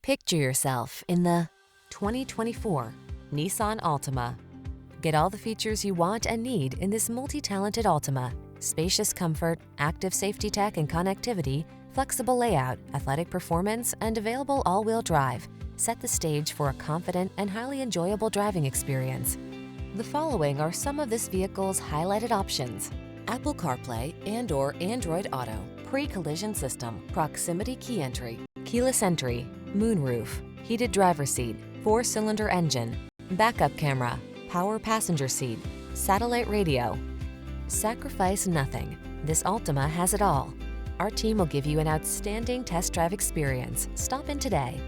Picture yourself in the 2024 Nissan Altima. Get all the features you want and need in this multi-talented Altima. Spacious comfort, active safety tech and connectivity, flexible layout, athletic performance, and available all-wheel drive set the stage for a confident and highly enjoyable driving experience. The following are some of this vehicle's highlighted options: Apple CarPlay and/or Android Auto, pre-collision system, proximity key entry, keyless entry, moonroof, heated driver's seat, 4-cylinder engine, backup camera, power passenger seat, satellite radio. Sacrifice nothing. This Altima has it all. Our team will give you an outstanding test drive experience. Stop in today.